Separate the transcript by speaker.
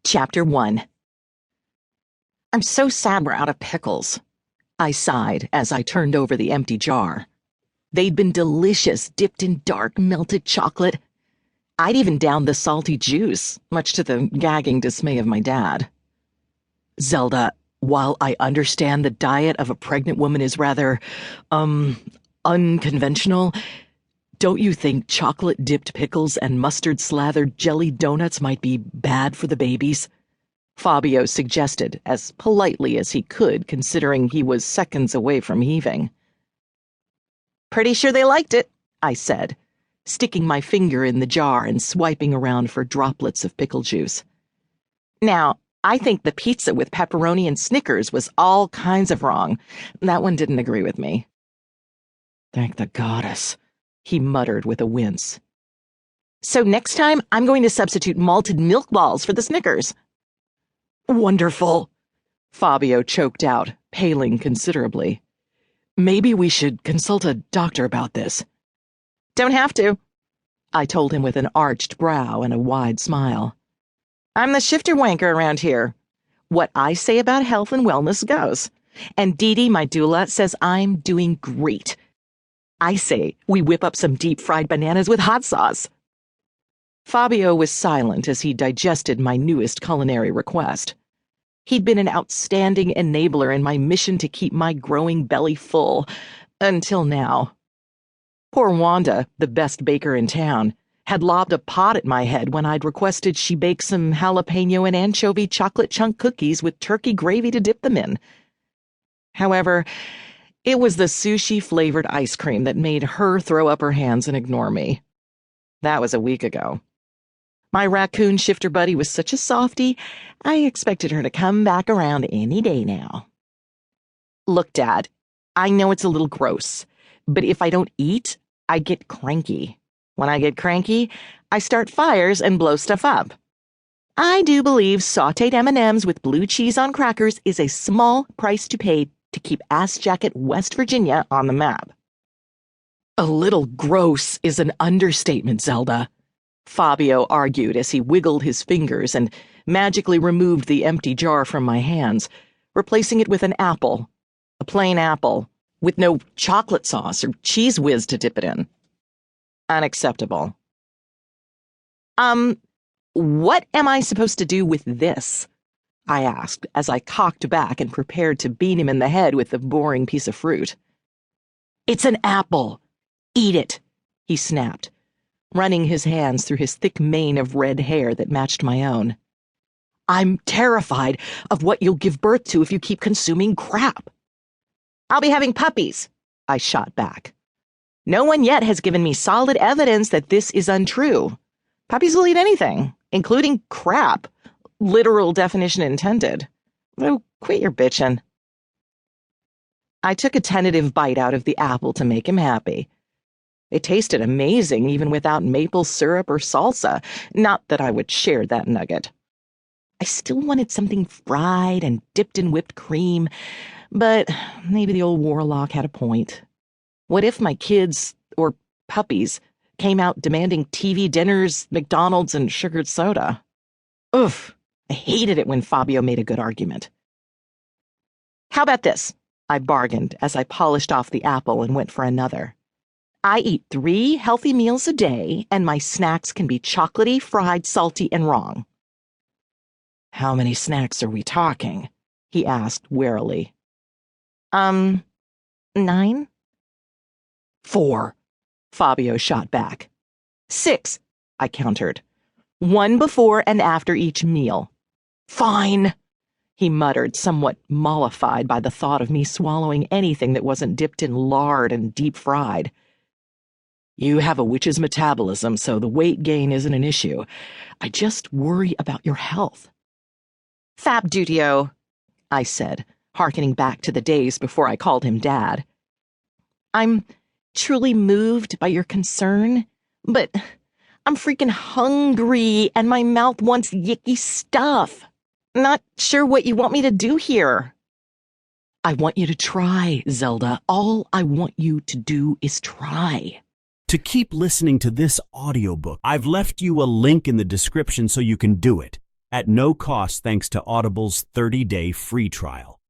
Speaker 1: Chapter 1. I'm so sad we're out of pickles, I sighed as I turned over the empty jar. They'd been delicious, dipped in dark, melted chocolate. I'd even downed the salty juice, much to the gagging dismay of my dad. Zelda, while I understand the diet of a pregnant woman is rather, unconventional, don't you think chocolate-dipped pickles and mustard-slathered jelly donuts might be bad for the babies? Fabio suggested, as politely as he could, considering he was seconds away from heaving. Pretty sure they liked it, I said, sticking my finger in the jar and swiping around for droplets of pickle juice. Now, I think the pizza with pepperoni and Snickers was all kinds of wrong. That one didn't agree with me. Thank the goddess, he muttered with a wince. So next time, I'm going to substitute malted milk balls for the Snickers. Wonderful, Fabio choked out, paling considerably. Maybe we should consult a doctor about this. Don't have to, I told him with an arched brow and a wide smile. I'm the shifter wanker around here. What I say about health and wellness goes. And Dee Dee, my doula, says I'm doing great. I say we whip up some deep-fried bananas with hot sauce. Fabio was silent as he digested my newest culinary request. He'd been an outstanding enabler in my mission to keep my growing belly full, until now. Poor Wanda, the best baker in town, had lobbed a pot at my head when I'd requested she bake some jalapeno and anchovy chocolate chunk cookies with turkey gravy to dip them in. However, it was the sushi-flavored ice cream that made her throw up her hands and ignore me. That was a week ago. My raccoon shifter buddy was such a softie, I expected her to come back around any day now. Look, Dad, I know it's a little gross, but if I don't eat, I get cranky. When I get cranky, I start fires and blow stuff up. I do believe sautéed M&Ms with blue cheese on crackers is a small price to pay to keep Ass Jacket, West Virginia on the map. A little gross is an understatement, Zelda, Fabio argued as he wiggled his fingers and magically removed the empty jar from my hands, replacing it with an apple, a plain apple, with no chocolate sauce or cheese whiz to dip it in. Unacceptable. What am I supposed to do with this? I asked as I cocked back and prepared to beat him in the head with the boring piece of fruit. It's an apple. Eat it, he snapped, running his hands through his thick mane of red hair that matched my own. I'm terrified of what you'll give birth to if you keep consuming crap. I'll be having puppies, I shot back. No one yet has given me solid evidence that this is untrue. Puppies will eat anything, including crap. Literal definition intended. Oh, quit your bitchin'. I took a tentative bite out of the apple to make him happy. It tasted amazing even without maple syrup or salsa, not that I would share that nugget. I still wanted something fried and dipped in whipped cream, but maybe the old warlock had a point. What if my kids, or puppies, came out demanding TV dinners, McDonald's, and sugared soda? Oof, I hated it when Fabio made a good argument. How about this? I bargained as I polished off the apple and went for another. I eat 3 healthy meals a day, and my snacks can be chocolatey, fried, salty, and wrong. How many snacks are we talking? He asked warily. 9? 4, Fabio shot back. 6, I countered. 1 before and after each meal. Fine, he muttered, somewhat mollified by the thought of me swallowing anything that wasn't dipped in lard and deep-fried. You have a witch's metabolism, so the weight gain isn't an issue. I just worry about your health. Fab Dudio, I said, hearkening back to the days before I called him Dad. I'm truly moved by your concern, but I'm freaking hungry and my mouth wants yicky stuff. Not sure what you want me to do here. I want you to try, Zelda. All I want you to do is try.
Speaker 2: To keep listening to this audiobook, I've left you a link in the description so you can do it. at no cost thanks to Audible's 30-day free trial.